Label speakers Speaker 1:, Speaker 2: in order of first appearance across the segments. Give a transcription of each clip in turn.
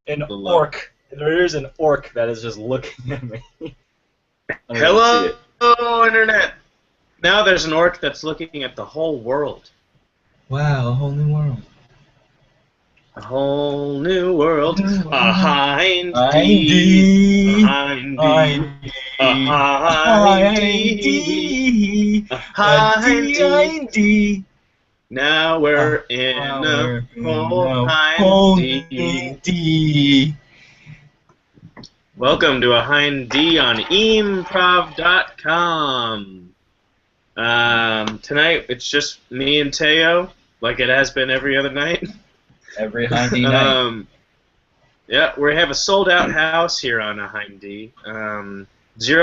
Speaker 1: an orc. There is an orc that is just looking at me.
Speaker 2: Hello, Internet! Now there's an orc that's looking at the whole world.
Speaker 1: Wow, a whole new world.
Speaker 2: A whole new world. A Hind
Speaker 1: Hind
Speaker 2: D.
Speaker 1: D.
Speaker 2: A Hind D. A Hind D. A Hind D. Now we're in a whole Hind D. Welcome to a Hind D on improv.com. Tonight it's just me and Teo, like it has been every other night.
Speaker 1: Every Hind D night.
Speaker 2: Yeah, we have a sold-out house here on a Hind D. 0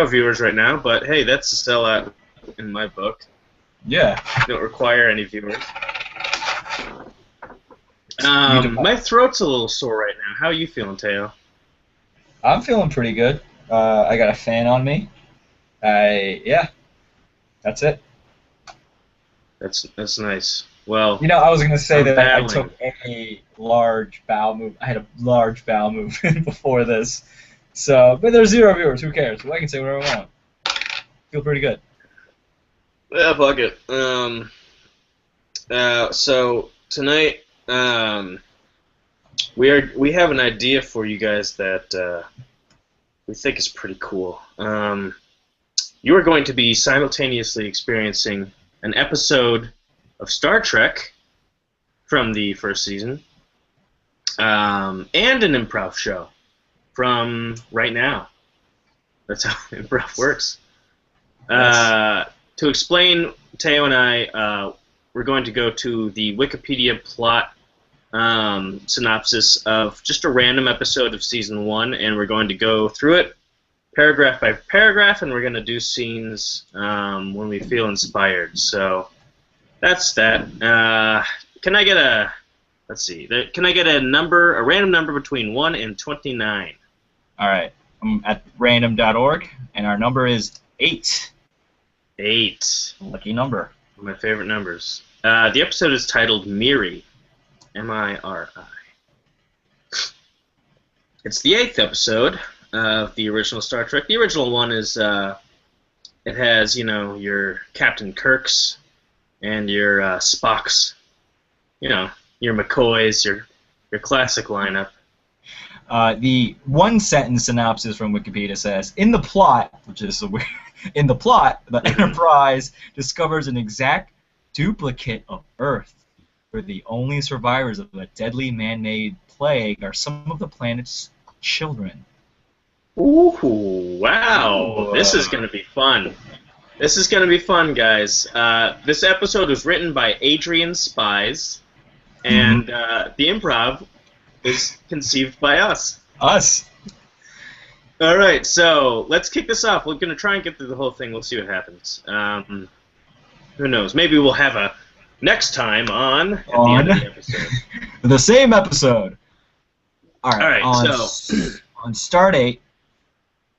Speaker 2: viewers right now, but hey, that's a sellout in my book.
Speaker 1: Yeah.
Speaker 2: Don't require any viewers. My throat's a little sore right now. How are you feeling, Teo?
Speaker 1: I'm feeling pretty good. I got a fan on me. Yeah. That's it.
Speaker 2: That's nice. Well,
Speaker 1: you know, I was going to say that
Speaker 2: battling.
Speaker 1: I took a large bowel move. I had a large bowel movement before this. So, but there's 0 viewers. Who cares? Well, I can say whatever I want. Feel pretty good.
Speaker 2: Yeah, fuck it. So tonight, we have an idea for you guys that we think is pretty cool. You are going to be simultaneously experiencing an episode of Star Trek from the first season, and an improv show from right now. That's how improv works. To explain, Teo and I, we're going to go to the Wikipedia plot synopsis of just a random episode of Season 1, and we're going to go through it paragraph by paragraph, and we're going to do scenes when we feel inspired. So that's that. Can I get a... Let's see. Can I get a random number between 1 and 29?
Speaker 1: All right. I'm at random.org, and our number is 8.
Speaker 2: 8.
Speaker 1: Lucky number.
Speaker 2: One of my favorite numbers. The episode is titled Miri. M-I-R-I. It's the 8th episode of the original Star Trek. The original one is, it has, you know, your Captain Kirk's and your Spock's, you know, your McCoys, your classic lineup.
Speaker 1: The one-sentence synopsis from Wikipedia says, in the plot, which is weird, in the plot, the Enterprise discovers an exact duplicate of Earth, where the only survivors of a deadly man-made plague are some of the planet's children.
Speaker 2: Ooh, wow. This is going to be fun. This is going to be fun, guys. This episode was written by Adrian Spies, and the improv is conceived by us.
Speaker 1: Us.
Speaker 2: All right, so let's kick this off. We're going to try and get through the whole thing. We'll see what happens. Who knows? Maybe we'll have a next time on at the end of the episode.
Speaker 1: The same episode. All right.
Speaker 2: So
Speaker 1: on Stardate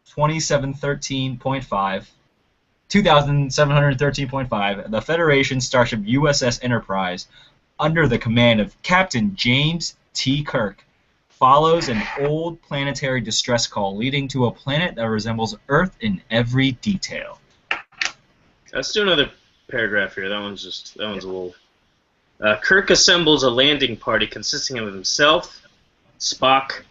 Speaker 1: 2713.5, the Federation starship USS Enterprise, under the command of Captain James T. Kirk, follows an old planetary distress call leading to a planet that resembles Earth in every detail.
Speaker 2: Let's do another paragraph here. That one's a little... Kirk assembles a landing party consisting of himself, Spock,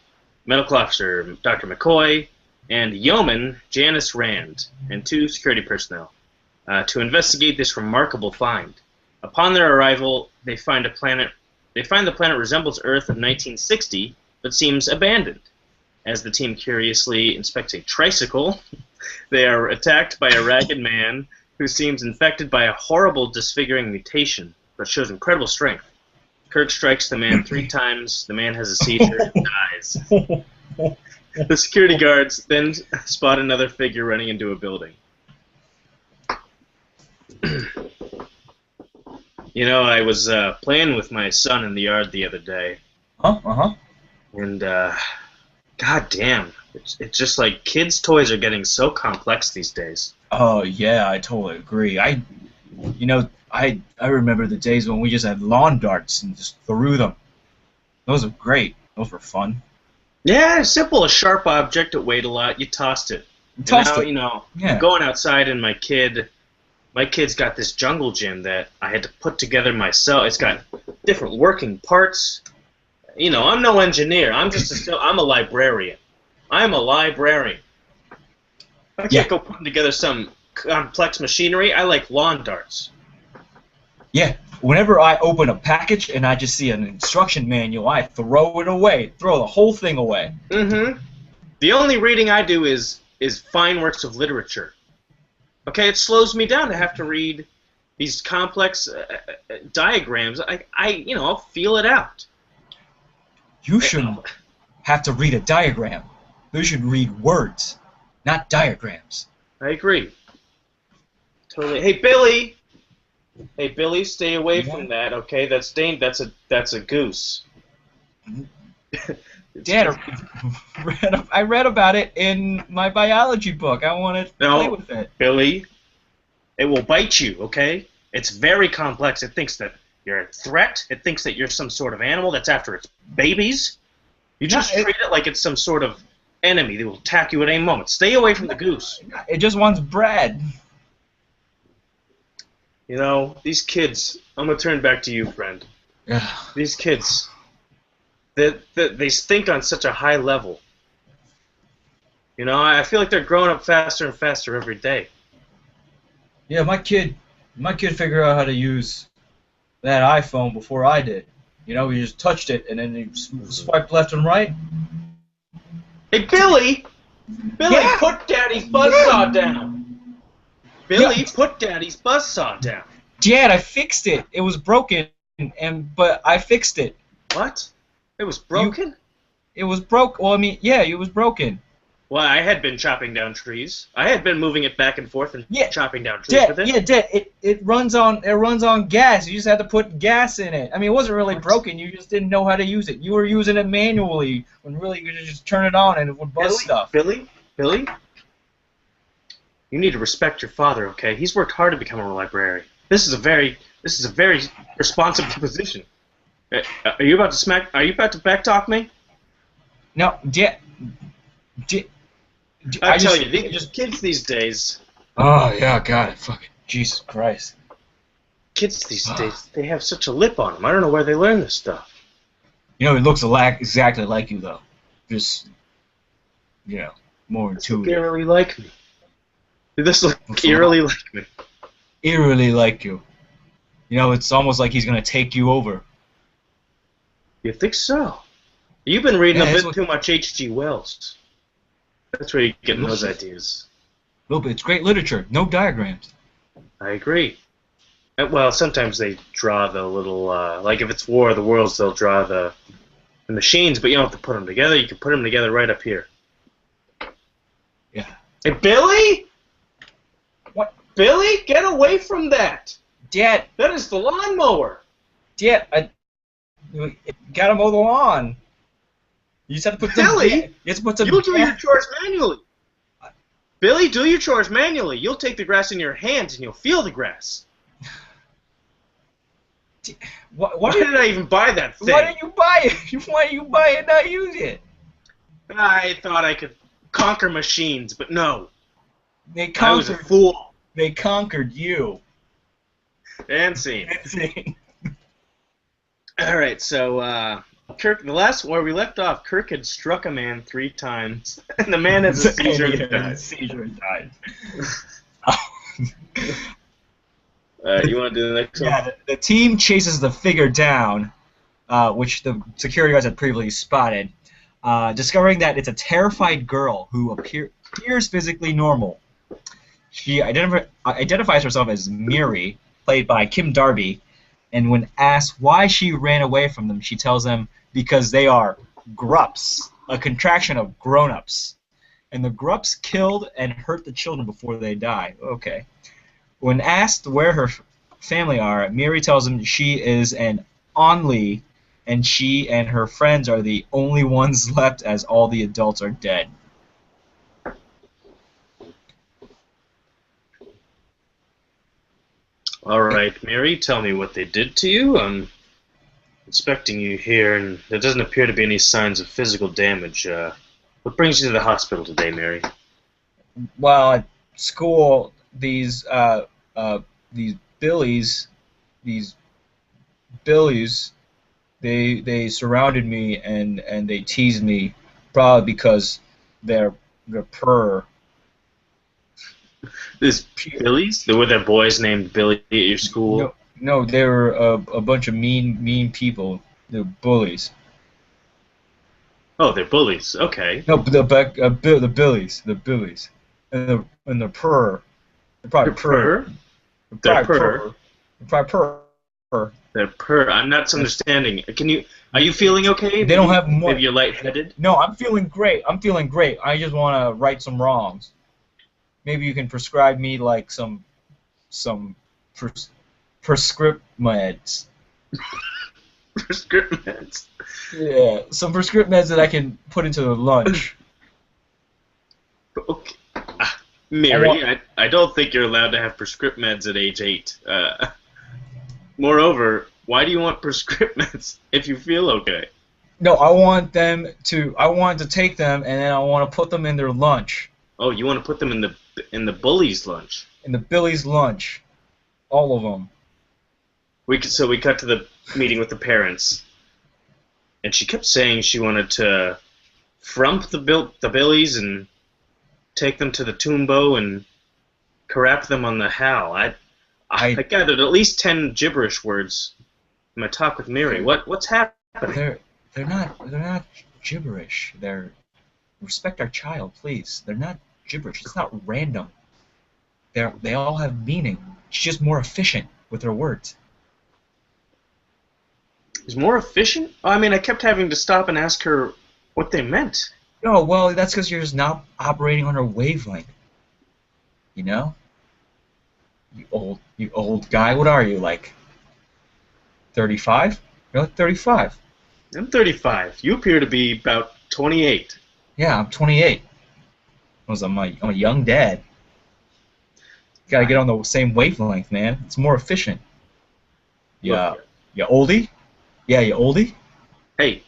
Speaker 2: Medical Officer Dr. McCoy, and Yeoman Janice Rand, and 2 security personnel, to investigate this remarkable find. Upon their arrival, they find the planet resembles Earth of 1960, but seems abandoned. As the team curiously inspects a tricycle, they are attacked by a ragged man who seems infected by a horrible disfiguring mutation, but shows incredible strength. Kirk strikes the man 3 times, the man has a seizure and dies. The security guards then spot another figure running into a building. You know, I was playing with my son in the yard the other day. And, god damn, it's just like kids' toys are getting so complex these days.
Speaker 1: Oh, yeah, I totally agree. I remember the days when we just had lawn darts and just threw them. Those were great. Those were fun.
Speaker 2: Yeah, simple. A sharp object. It weighed a lot. You tossed it. And
Speaker 1: Tossed
Speaker 2: now,
Speaker 1: it.
Speaker 2: I'm
Speaker 1: Yeah.
Speaker 2: going outside, and my kid's got this jungle gym that I had to put together myself. It's got different working parts. I'm no engineer. I'm a librarian. I'm a librarian. I
Speaker 1: Yeah.
Speaker 2: can't go putting together some complex machinery. I like lawn darts.
Speaker 1: Yeah. Whenever I open a package and I just see an instruction manual, I throw it away. Throw the whole thing away.
Speaker 2: Mm-hmm. The only reading I do is fine works of literature. Okay, it slows me down to have to read these complex diagrams. I'll feel it out.
Speaker 1: You shouldn't have to read a diagram. You should read words, not diagrams.
Speaker 2: I agree. Totally. Hey, Billy. Hey, Billy, stay away from that. Okay, that's a goose.
Speaker 1: Dad, I read about it in my biology book. I want to play with it.
Speaker 2: Billy, it will bite you, okay? It's very complex. It thinks that you're a threat. It thinks that you're some sort of animal that's after its babies. You just treat it like it's some sort of enemy that will attack you at any moment. Stay away from the goose.
Speaker 1: It just wants bread.
Speaker 2: These kids, I'm going to turn back to you, friend. These kids, they think on such a high level. I feel like they're growing up faster and faster every day.
Speaker 1: Yeah, my kid figured out how to use that iPhone before I did. He just touched it and then he swiped left and right.
Speaker 2: Hey, Billy! Billy,
Speaker 1: Yeah.
Speaker 2: put Daddy's buzzsaw down! Billy, put Daddy's buzzsaw down!
Speaker 1: Dad, I fixed it. It was broken, but I fixed it.
Speaker 2: What? It was broken?
Speaker 1: It was broke. Well, I mean, yeah, it was broken.
Speaker 2: Well, I had been chopping down trees. I had been moving it back and forth and chopping down trees
Speaker 1: Dad,
Speaker 2: with it.
Speaker 1: Yeah, Dad, it runs on gas. You just had to put gas in it. I mean, it wasn't really broken. You just didn't know how to use it. You were using it manually when really you could just turn it on and it would buzz stuff.
Speaker 2: Billy, you need to respect your father, okay? He's worked hard to become a librarian. This is a very responsible position. Are you about to backtalk me?
Speaker 1: No, Dad.
Speaker 2: I tell you, these kids these days.
Speaker 1: Oh yeah, God, fucking Jesus Christ.
Speaker 2: Kids these days, they have such a lip on them. I don't know where they learn this stuff.
Speaker 1: He looks exactly like you though. Just, more intuitive.
Speaker 2: They eerily like me. This looks eerily like me.
Speaker 1: Eerily like you. It's almost like he's gonna take you over.
Speaker 2: You think so? You've been reading a bit too much H.G. Wells. That's where you're getting those ideas.
Speaker 1: No, but it's great literature. No diagrams.
Speaker 2: I agree. Well, sometimes they draw the little, like if it's War of the Worlds, they'll draw the machines, but you don't have to put them together. You can put them together right up here.
Speaker 1: Yeah.
Speaker 2: Hey, Billy!
Speaker 1: What?
Speaker 2: Billy, get away from that!
Speaker 1: Dad!
Speaker 2: That is the lawnmower!
Speaker 1: Dad, you gotta mow the lawn. You just have to put
Speaker 2: Billy,
Speaker 1: you'll
Speaker 2: do your chores manually. Billy, do your chores manually. You'll take the grass in your hands and you'll feel the grass. Why did I even buy that thing?
Speaker 1: Why didn't you buy it? Why did you buy it and not use it?
Speaker 2: I thought I could conquer machines, but no.
Speaker 1: I
Speaker 2: was a fool.
Speaker 1: They conquered you.
Speaker 2: And scene. All right, so Kirk, the last where we left off, Kirk had struck a man 3 times, and the man has a seizure and died. You want to do the next one?
Speaker 1: Yeah, the team chases the figure down, which the security guards had previously spotted, discovering that it's a terrified girl who appears physically normal. She identifies herself as Miri, played by Kim Darby, and when asked why she ran away from them, she tells them because they are grups, a contraction of grown-ups. And the grups killed and hurt the children before they die. Okay. When asked where her family are, Miri tells them she is an Only, and she and her friends are the only ones left as all the adults are dead.
Speaker 2: All right, Mary, tell me what they did to you. inspecting you here, and there doesn't appear to be any signs of physical damage. What brings you to the hospital today, Mary?
Speaker 1: Well, at school, these billies, these billies, they surrounded me and they teased me, probably because they're per.
Speaker 2: These Billies? Were there boys named Billy at your school?
Speaker 1: No, no, they were a bunch of mean people. They're bullies.
Speaker 2: Oh, they're bullies. Okay.
Speaker 1: No, the billies, and the per. They're probably
Speaker 2: They're per?
Speaker 1: They're
Speaker 2: They're
Speaker 1: probably
Speaker 2: per.
Speaker 1: They're probably per.
Speaker 2: They're per. I'm not understanding. Are you feeling okay?
Speaker 1: They don't have more.
Speaker 2: Maybe you're lightheaded?
Speaker 1: No, I'm feeling great. I'm feeling great. I just want to right some wrongs. Maybe you can prescribe me like some prescript meds.
Speaker 2: Prescription meds.
Speaker 1: Yeah, some prescript meds that I can put into the lunch.
Speaker 2: Okay. Mary, I don't think you're allowed to have prescript meds at age 8. Moreover, why do you want prescript meds if you feel okay?
Speaker 1: No, I want to take them and then I want to put them in their lunch.
Speaker 2: Oh, you want to put them in the bully's lunch?
Speaker 1: In the Billy's lunch, all of them.
Speaker 2: So we cut to the meeting with the parents, and she kept saying she wanted to frump the Billies and take them to the Toombo and carap them on the Hal. I gathered at least 10 gibberish words in my talk with Miri. What's happening?
Speaker 1: They're not gibberish. Respect our child, please. They're not gibberish. It's not random. They all have meaning. She's just more efficient with her words.
Speaker 2: Is more efficient? I mean, I kept having to stop and ask her what they meant.
Speaker 1: No, well, that's because you're just not operating on her wavelength. You know? You old guy. What are you, like 35? You're like 35.
Speaker 2: I'm 35. You appear to be about 28.
Speaker 1: Yeah, I'm 28. I'm a young dad. You gotta get on the same wavelength, man. It's more efficient. Yeah, you oldie? Yeah, you oldie?
Speaker 2: Hey,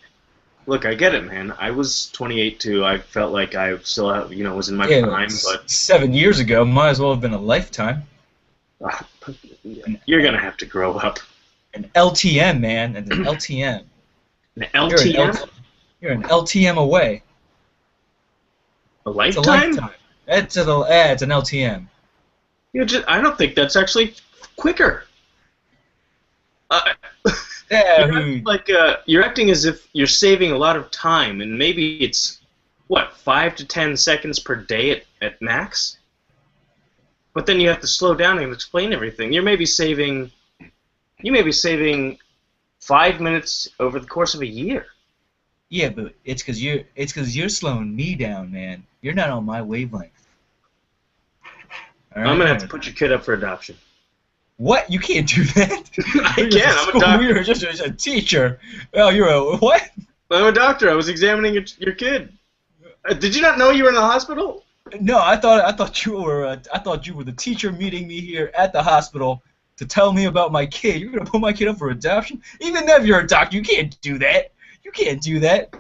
Speaker 2: look, I get it, man. I was 28 too. I felt like I still, was in my prime, but
Speaker 1: 7 years ago might as well have been a lifetime.
Speaker 2: You're gonna have to grow up.
Speaker 1: An LTM, man. An LTM.
Speaker 2: An LTM?
Speaker 1: You're an LTM away.
Speaker 2: A lifetime?
Speaker 1: It's a lifetime. It's an LTM.
Speaker 2: I don't think that's actually quicker. You're acting as if you're saving a lot of time, and maybe it's 5 to 10 seconds per day at max. But then you have to slow down and explain everything. You may be saving 5 minutes over the course of a year.
Speaker 1: Yeah, but it's because you're slowing me down, man. You're not on my wavelength.
Speaker 2: Right, I'm gonna have to put your kid up for adoption.
Speaker 1: What? You can't do that.
Speaker 2: I can. I'm a doctor.
Speaker 1: You're just a teacher. Oh, you're a what?
Speaker 2: I'm a doctor. I was examining your kid. Did you not know you were in the hospital?
Speaker 1: No, I thought you were the teacher meeting me here at the hospital to tell me about my kid. You're gonna put my kid up for adoption? Even if you're a doctor, you can't do that. You can't do that.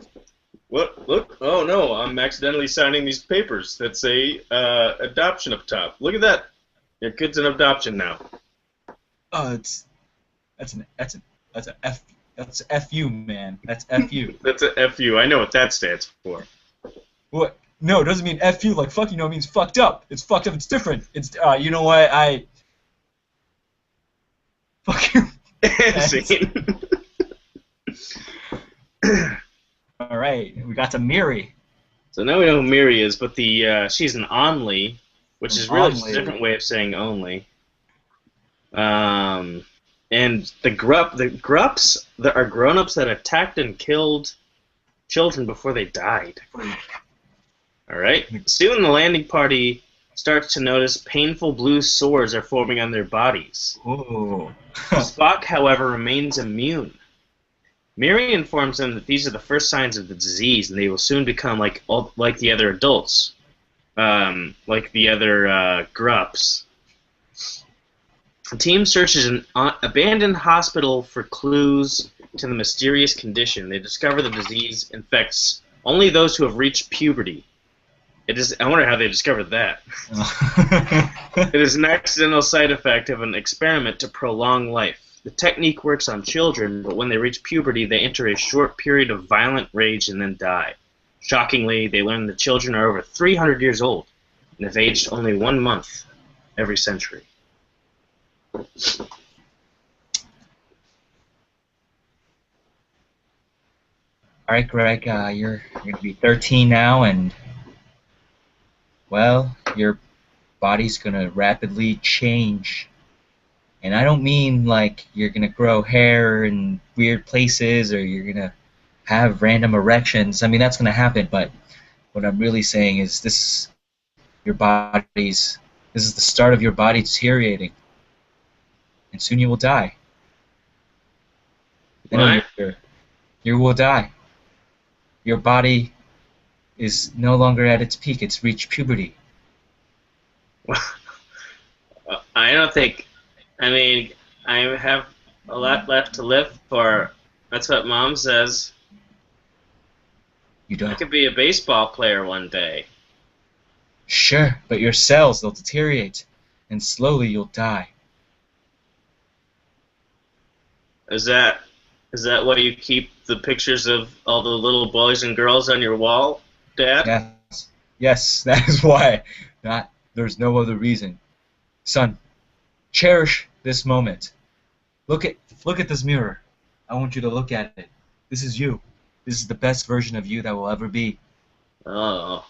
Speaker 2: What? Look! Oh no! I'm accidentally signing these papers that say adoption up top. Look at that. Your kid's an adoption now.
Speaker 1: Oh, that's FU, man. That's FU.
Speaker 2: That's a FU. I know what that stands for.
Speaker 1: What? No, it doesn't mean FU like fuck. It means fucked up. It's fucked up. It's different. It's you know what? Fuck you. All right, we got to Miri.
Speaker 2: So now we know who Miri is, but she's an only, which is really just a different way of saying only. And the grups are grown-ups that attacked and killed children before they died. All right. Soon the landing party starts to notice painful blue sores are forming on their bodies.
Speaker 1: Ooh.
Speaker 2: Spock, however, remains immune. Miri informs them that these are the first signs of the disease, and they will soon become like the other adults, like the other grups. The team searches an abandoned hospital for clues to the mysterious condition. They discover the disease infects only those who have reached puberty. I wonder how they discovered that. It is an accidental side effect of an experiment to prolong life. The technique works on children, but when they reach puberty, they enter a short period of violent rage and then die. Shockingly, they learn the children are over 300 years old and have aged only 1 month every century.
Speaker 1: All right, Greg, you're going to be 13 now, and, well, your body's going to rapidly change. And I don't mean like you're going to grow hair in weird places or you're going to have random erections. I mean, that's going to happen, but what I'm really saying is this is the start of your body deteriorating. And soon you will die.
Speaker 2: What?
Speaker 1: You will die. Your body is no longer at its peak. It's reached puberty.
Speaker 2: I don't think... I mean, I have a lot left to live for. That's what Mom says.
Speaker 1: You don't.
Speaker 2: I could be a baseball player one day.
Speaker 1: Sure, but your cells, they'll deteriorate, and slowly you'll die.
Speaker 2: Is that why you keep the pictures of all the little boys and girls on your wall, Dad?
Speaker 1: Yes, that is why. There's no other reason. Son, cherish this moment. Look at this mirror. I want you to look at it. This is you. This is the best version of you that will ever be.
Speaker 2: Oh,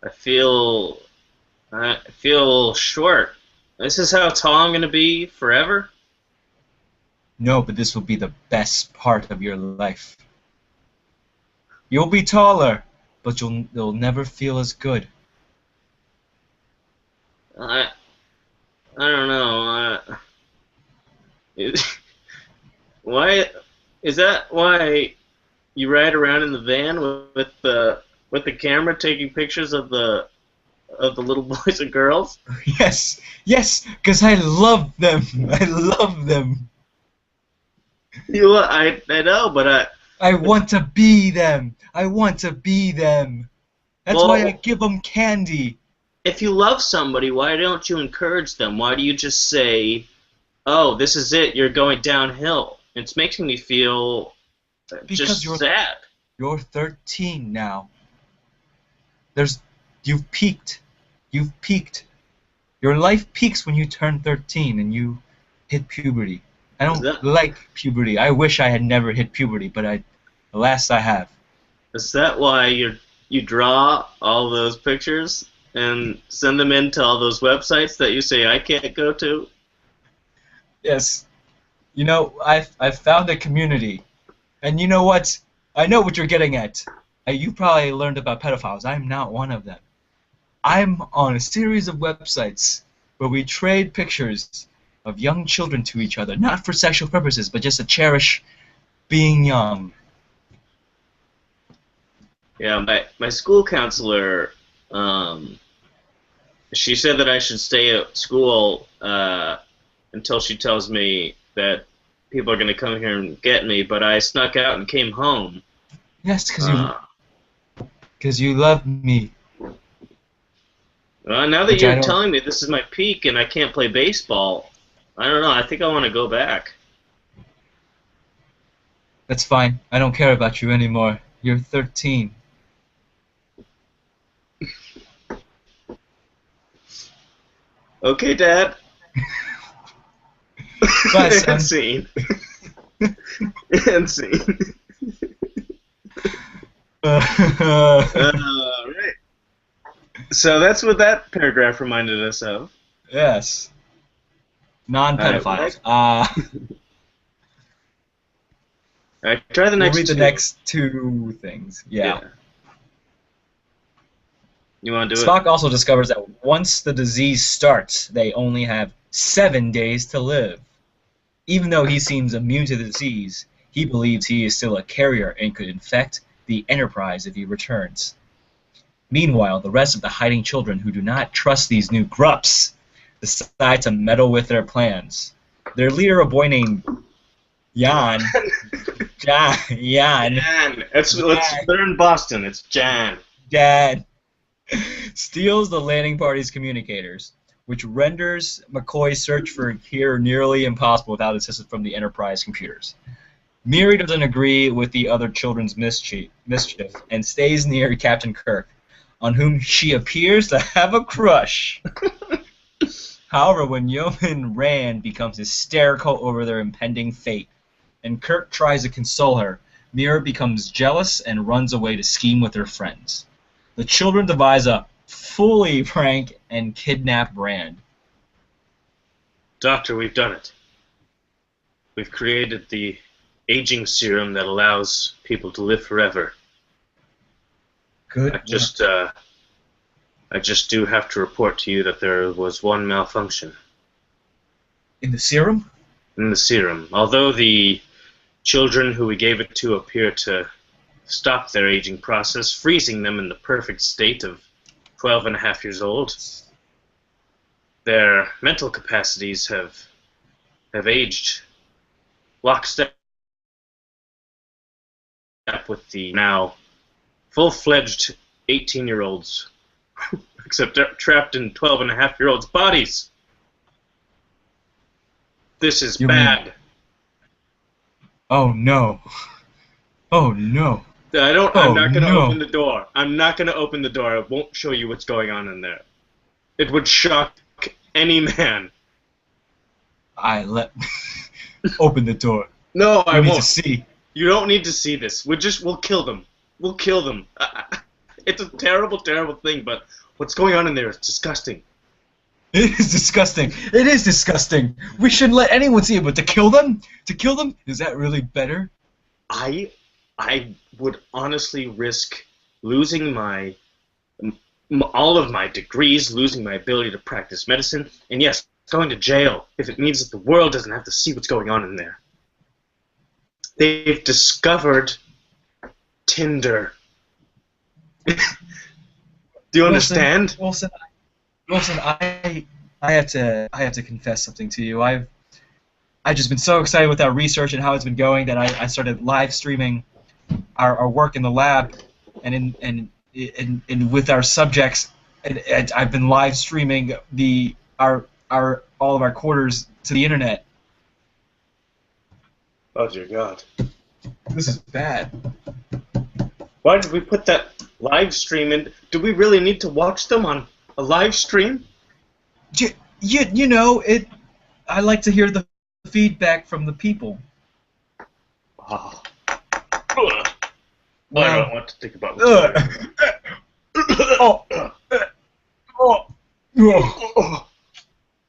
Speaker 2: I feel short. This is how tall I'm gonna be forever?
Speaker 1: No, but this will be the best part of your life. You'll be taller, but you'll never feel as good.
Speaker 2: I don't know. Why is that? Why you ride around in the van with the camera taking pictures of the little boys and girls?
Speaker 1: Yes, because I love them. I love them.
Speaker 2: I know, but
Speaker 1: I want to be them. I want to be them. That's why I give them candy.
Speaker 2: If you love somebody, why don't you encourage them? Why do you just say, "Oh, this is it. You're going downhill"? It's making me feel just sad.
Speaker 1: You're 13 now. You've peaked. You've peaked. Your life peaks when you turn 13 and you hit puberty. I don't like puberty. I wish I had never hit puberty, but alas, I have.
Speaker 2: Is that why you draw all those pictures and send them into all those websites that you say I can't go to?
Speaker 1: Yes. You know, I've found a community, and you know what? I know what you're getting at. You probably learned about pedophiles. I'm not one of them. I'm on a series of websites where we trade pictures of young children to each other, not for sexual purposes, but just to cherish being young.
Speaker 2: Yeah, my school counselor, she said that I should stay at school until she tells me that people are going to come here and get me, but I snuck out and came home.
Speaker 1: Yes, because you love me.
Speaker 2: Well, now that you're telling me this is my peak and I can't play baseball, I don't know. I think I want to go back.
Speaker 1: That's fine. I don't care about you anymore. You're 13.
Speaker 2: Okay, Dad.
Speaker 1: Bye, son.
Speaker 2: And scene. And scene. Right. So that's what that paragraph reminded us of.
Speaker 1: Yes. Non-pedophiles.
Speaker 2: Alright, try the next
Speaker 1: We'll read the
Speaker 2: two.
Speaker 1: next two things. Yeah.
Speaker 2: You want to do
Speaker 1: Spock also discovers that once the disease starts, they only have 7 days to live. Even though he seems immune to the disease, he believes he is still a carrier and could infect the Enterprise if he returns. Meanwhile, the rest of the hiding children who do not trust these new grups decide to meddle with their plans. Their leader, a boy named Jan, Jan,
Speaker 2: Jan. They're in Boston. It's Jan.
Speaker 1: Jan, steals the landing party's communicators, which renders McCoy's search for Kir nearly impossible without assistance from the Enterprise computers. Miri doesn't agree with the other children's mischief and stays near Captain Kirk, on whom she appears to have a crush. However, when Yeoman Rand becomes hysterical over their impending fate, and Kirk tries to console her, Mira becomes jealous and runs away to scheme with her friends. The children devise a fully prank and kidnap Rand.
Speaker 2: Doctor, we've done it. We've created the aging serum that allows people to live forever.
Speaker 1: Good.
Speaker 2: I just do have to report to you that there was one malfunction.
Speaker 1: In the serum?
Speaker 2: In the serum. Although the children who we gave it to appear to stop their aging process, freezing them in the perfect state of 12 and a half years old, their mental capacities have aged lockstep with the now full-fledged 18-year-olds, except they're trapped in 12 and a half year olds' bodies. This is bad.
Speaker 1: Oh no. Oh no.
Speaker 2: I'm not going to open the door. I'm not going to open the door. I won't show you what's going on in there. It would shock any man.
Speaker 1: Open the door.
Speaker 2: No, I won't.
Speaker 1: Need to see.
Speaker 2: You don't need to see this. We'll kill them. We'll kill them. It's a terrible, terrible thing, but what's going on in there is disgusting.
Speaker 1: It is disgusting. It is disgusting. We shouldn't let anyone see it, but to kill them? To kill them? Is that really better?
Speaker 2: I would honestly risk losing all of my degrees, losing my ability to practice medicine, and yes, going to jail if it means that the world doesn't have to see what's going on in there. They've discovered Tinder. Do you understand?
Speaker 1: Wilson, I have to confess something to you. I've just been so excited with our research and how it's been going that I started live streaming our work in the lab and with our subjects. And I've been live streaming all of our quarters to the internet.
Speaker 2: Oh dear God.
Speaker 1: This is bad.
Speaker 2: Why did we put that live stream in? Do we really need to watch them on a live stream?
Speaker 1: You know, I like to hear the feedback from the people.
Speaker 2: Oh. I don't want to think about what's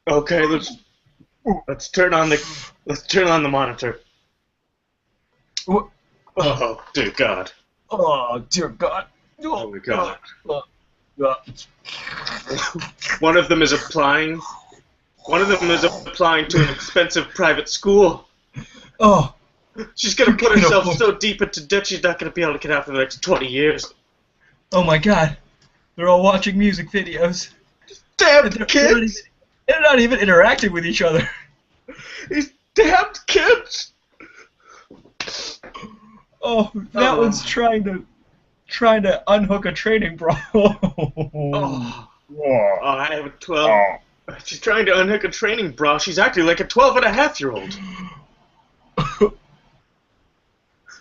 Speaker 2: Okay, let's turn on the monitor. Oh dear God.
Speaker 1: Oh dear God.
Speaker 2: Oh my God. One of them is applying to an expensive private school.
Speaker 1: Oh.
Speaker 2: She's gonna put herself so deep into debt she's not gonna be able to get out for the next 20 years.
Speaker 1: Oh my God. They're all watching music videos.
Speaker 2: Damn kids!
Speaker 1: They're not even interacting with each other.
Speaker 2: These damned kids!
Speaker 1: Oh, that one's trying to unhook a training bra.
Speaker 2: I have a 12. She's trying to unhook a training bra. She's acting like a 12-and-a-half-year-old.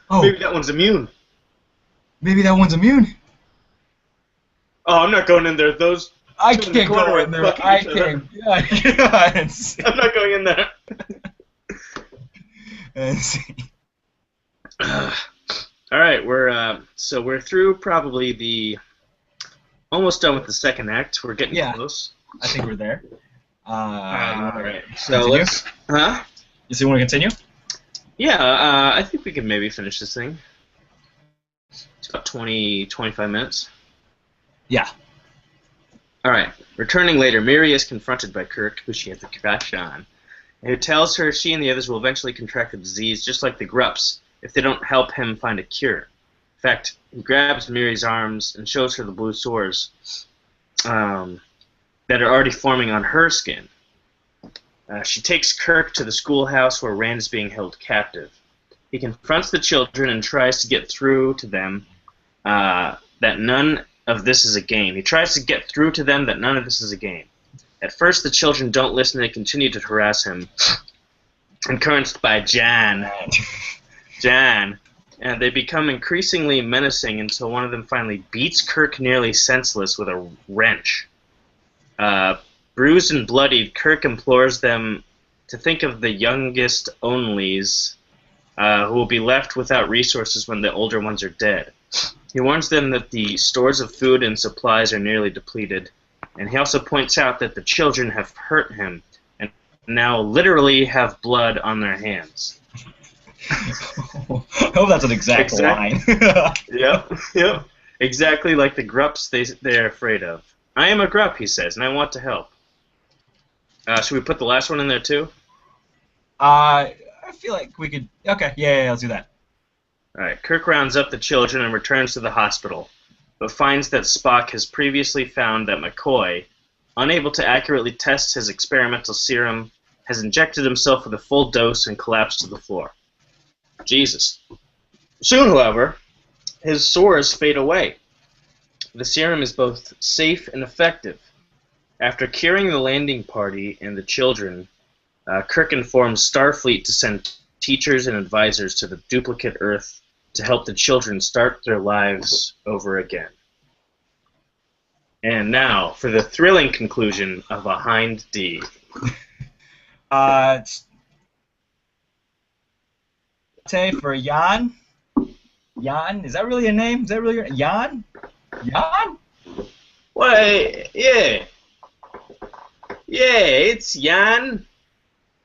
Speaker 2: Maybe that one's immune.
Speaker 1: Maybe that one's immune.
Speaker 2: Oh, I'm not going in there.
Speaker 1: I can't go in there. I can't. Yeah,
Speaker 2: I'm not going in there.
Speaker 1: Let's see.
Speaker 2: All right, we're through probably almost done with the second act. We're getting close.
Speaker 1: I think we're there.
Speaker 2: All right. So let's. Huh?
Speaker 1: You still want to continue?
Speaker 2: Yeah, I think we can maybe finish this thing. It's about 25 minutes.
Speaker 1: Yeah.
Speaker 2: All right. Returning later, Miri is confronted by Kirk, who she has a crush on, and who tells her she and the others will eventually contract the disease, just like the Grups, if they don't help him find a cure. In fact, he grabs Miri's arms and shows her the blue sores that are already forming on her skin. She takes Kirk to the schoolhouse where Rand is being held captive. He confronts the children and tries to get through to them that none of this is a game. He tries to get through to them that none of this is a game. At first, the children don't listen and continue to harass him. Encouraged by Jan, and they become increasingly menacing until one of them finally beats Kirk nearly senseless with a wrench. Bruised and bloodied, Kirk implores them to think of the youngest onlys who will be left without resources when the older ones are dead. He warns them that the stores of food and supplies are nearly depleted, and he also points out that the children have hurt him and now literally have blood on their hands.
Speaker 1: I hope that's an exact line.
Speaker 2: Yep. Exactly like the grups they're afraid of. I am a grup, he says, and I want to help. Should we put the last one in there too?
Speaker 1: I feel like we could... Okay, yeah, let's do that.
Speaker 2: Alright, Kirk rounds up the children and returns to the hospital, but finds that Spock has previously found that McCoy, unable to accurately test his experimental serum, has injected himself with a full dose and collapsed to the floor. Jesus. Soon, however, his sores fade away. The serum is both safe and effective. After curing the landing party and the children, Kirk informs Starfleet to send teachers and advisors to the duplicate Earth to help the children start their lives over again. And now for the thrilling conclusion of a Hind D.
Speaker 1: Say for Jan. Jan, is that really a name? Is that really your Jan? Jan?
Speaker 2: Why, yeah. Yeah, it's Jan.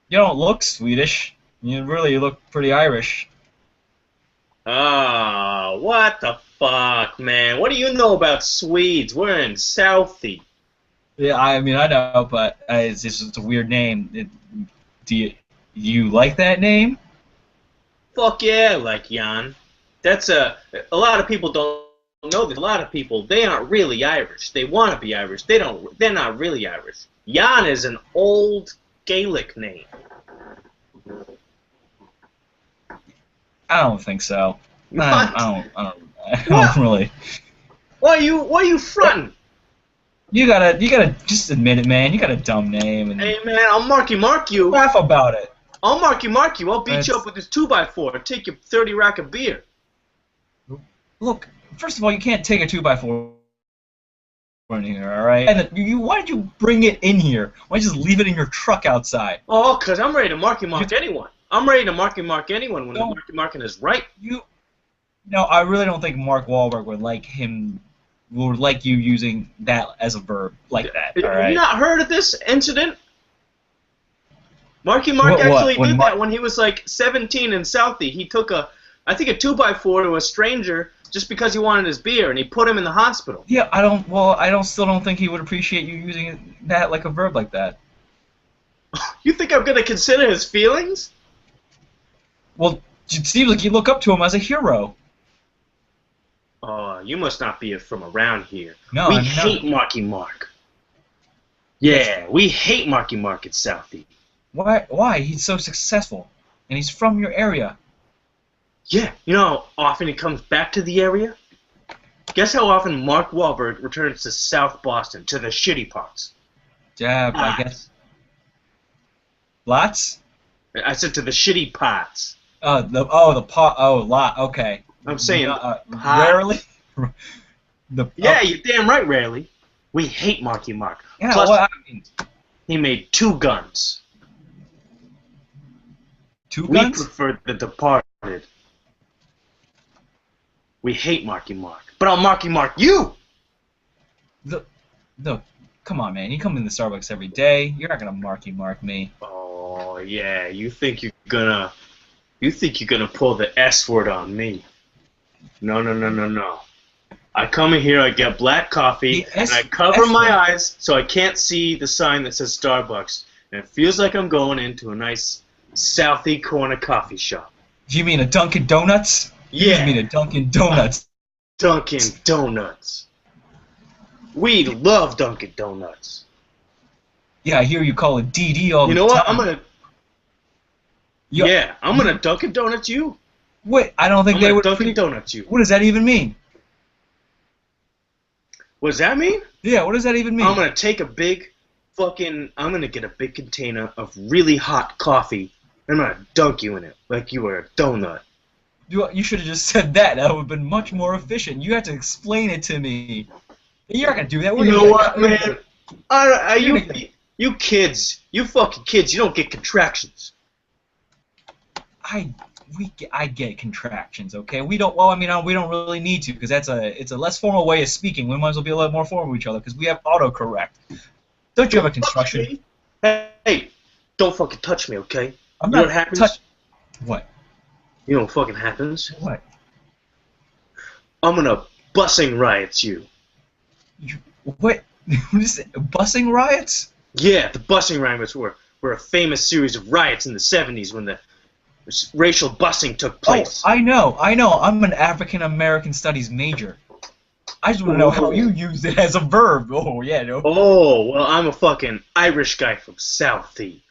Speaker 1: You don't look Swedish. You really look pretty Irish.
Speaker 2: Oh, what the fuck, man? What do you know about Swedes? We're in Southie.
Speaker 1: Yeah, I mean, I know, but it's a weird name. Do you like that name?
Speaker 2: Fuck yeah, I like Jan. That's a lot of people don't know this. A lot of people, they aren't really Irish. They want to be Irish. They're not really Irish. Jan is an old Gaelic name.
Speaker 1: I don't think so. I don't really.
Speaker 2: Why are you fronting?
Speaker 1: You gotta just admit it, man. You got a dumb name. And
Speaker 2: hey, man, I'll mark you.
Speaker 1: Laugh about it.
Speaker 2: I'll mark you. I'll beat you up with this 2x4 and take your 30 rack of beer.
Speaker 1: Look, first of all, you can't take a 2x4 in here, all right? And why did you bring it in here? Why don't you just leave it in your truck outside?
Speaker 2: Oh, because I'm ready to mark anyone. I'm ready to mark anyone when the marking is right.
Speaker 1: No, I really don't think Mark Wahlberg would like you using that as a verb like that. All right?
Speaker 2: Have you not heard of this incident? Marky Mark actually did that when he was like 17 in Southie. He took a 2x4 to a stranger just because he wanted his beer, and he put him in the hospital.
Speaker 1: Yeah, I still don't think he would appreciate you using that like a verb like that.
Speaker 2: You think I'm gonna consider his feelings?
Speaker 1: Well, it seems like you look up to him as a hero.
Speaker 2: Oh, you must not be from around here.
Speaker 1: No,
Speaker 2: we hate Marky Mark. Yeah, we hate Marky Mark at Southie.
Speaker 1: Why? He's so successful, and he's from your area.
Speaker 2: Yeah, you know how often he comes back to the area? Guess how often Mark Wahlberg returns to South Boston, to the shitty parts?
Speaker 1: Yeah, I guess. Lots?
Speaker 2: I said to the shitty parts.
Speaker 1: Lot. Okay.
Speaker 2: I'm saying
Speaker 1: rarely.
Speaker 2: You're damn right, rarely. We hate Marky Mark.
Speaker 1: Yeah,
Speaker 2: Plus, he made 2 guns.
Speaker 1: 2 guns?
Speaker 2: We prefer The Departed. We hate Marky Mark. But I'll Marky Mark you!
Speaker 1: Come on, man. You come in the Starbucks every day. You're not gonna Marky Mark me.
Speaker 2: Oh, yeah. You think you're gonna pull the S word on me. No. I come in here, I get black coffee, and I cover my eyes so I can't see the sign that says Starbucks. And it feels like I'm going into a nice Southie corner coffee shop.
Speaker 1: Do you mean a Dunkin' Donuts?
Speaker 2: Yeah.
Speaker 1: You mean a Dunkin' Donuts?
Speaker 2: Dunkin' Donuts. We love Dunkin' Donuts.
Speaker 1: Yeah, I hear you call it DD all
Speaker 2: You
Speaker 1: the
Speaker 2: know what?
Speaker 1: time.
Speaker 2: I'm gonna Dunkin' Donuts you.
Speaker 1: Wait, I don't think
Speaker 2: I'm
Speaker 1: they
Speaker 2: gonna
Speaker 1: would.
Speaker 2: Dunkin' Donuts you.
Speaker 1: What does that even mean?
Speaker 2: What does that mean?
Speaker 1: Yeah, what does that even mean?
Speaker 2: I'm gonna take a big I'm gonna get a big container of really hot coffee, and I'm gonna dunk you in it like you were a donut.
Speaker 1: You should have just said that. That would have been much more efficient. You have to explain it to me. You're not gonna do that.
Speaker 2: You know what, man? You kids, you fucking kids, you don't get contractions.
Speaker 1: I get contractions, okay? We don't. Well, I mean, we don't really need to because it's a less formal way of speaking. We might as well be a little more formal with each other because we have autocorrect. Don't you have a construction?
Speaker 2: Hey, don't fucking touch me, okay?
Speaker 1: I'm
Speaker 2: you know
Speaker 1: not
Speaker 2: what happens?
Speaker 1: What?
Speaker 2: You know what fucking happens?
Speaker 1: What?
Speaker 2: I'm gonna busing riots you.
Speaker 1: What? What is it? Busing riots?
Speaker 2: Yeah, the busing riots were a famous series of riots in the 70s when the racial busing took place.
Speaker 1: Oh, I know. I'm an African American studies major. I just want to know how you use it as a verb. Oh, yeah, no.
Speaker 2: Oh, well, I'm a fucking Irish guy from Southie.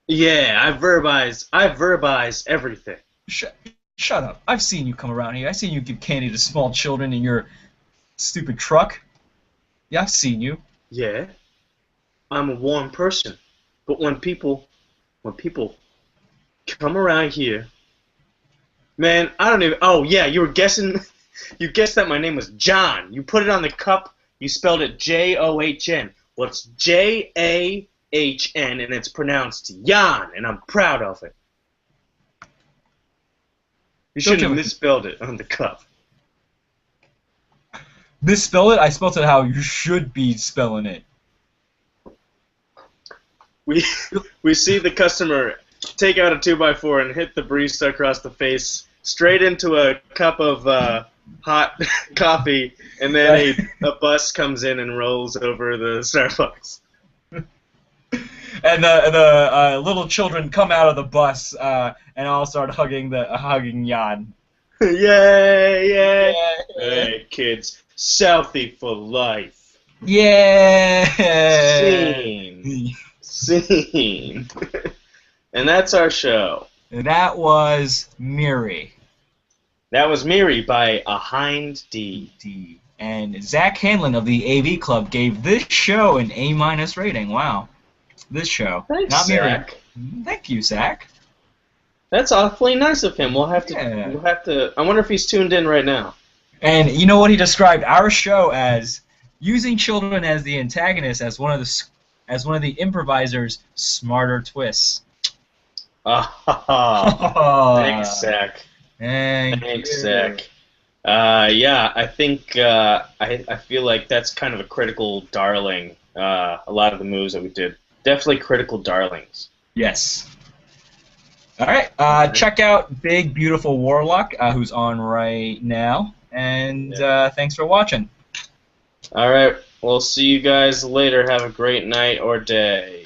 Speaker 2: Yeah, I verbize everything.
Speaker 1: Shut up. I've seen you come around here. I've seen you give candy to small children in your stupid truck. Yeah, I've seen you.
Speaker 2: Yeah, I'm a warm person. But when people come around here, man, I don't even. Oh yeah, you were guessing. You guessed that my name was John. You put it on the cup. You spelled it John. Well, it's Jahn, and it's pronounced Jan, and I'm proud of it. You shouldn't have misspelled it on the cup.
Speaker 1: Misspell it? I spelled it how you should be spelling it.
Speaker 2: We see the customer take out a 2x4 and hit the barista across the face, straight into a cup of hot coffee, and then a bus comes in and rolls over the Starbucks.
Speaker 1: And the little children come out of the bus and all start hugging Jan.
Speaker 2: Yay! Yay! Hey kids, Southie for life.
Speaker 1: Yeah.
Speaker 2: Scene. And that's our show.
Speaker 1: That was Miri.
Speaker 2: That was Miri by a Hind
Speaker 1: D. And Zach Hanlon of the AV Club gave this show an A- rating. Wow. This show.
Speaker 2: Thanks,
Speaker 1: not
Speaker 2: Zach.
Speaker 1: Miri. Thank you, Zach.
Speaker 2: That's awfully nice of him. We'll have to. I wonder if he's tuned in right now.
Speaker 1: And you know what he described our show as? Using children as the antagonist as one of the improvisers' smarter twists.
Speaker 2: Thanks, Zach. Thanks, Zach. Yeah, I think I feel like that's kind of a critical darling. A lot of the moves that we did, definitely critical darlings.
Speaker 1: Yes. All right. Check out Big Beautiful Warlock, who's on right now, and thanks for watching.
Speaker 2: All right. We'll see you guys later. Have a great night or day.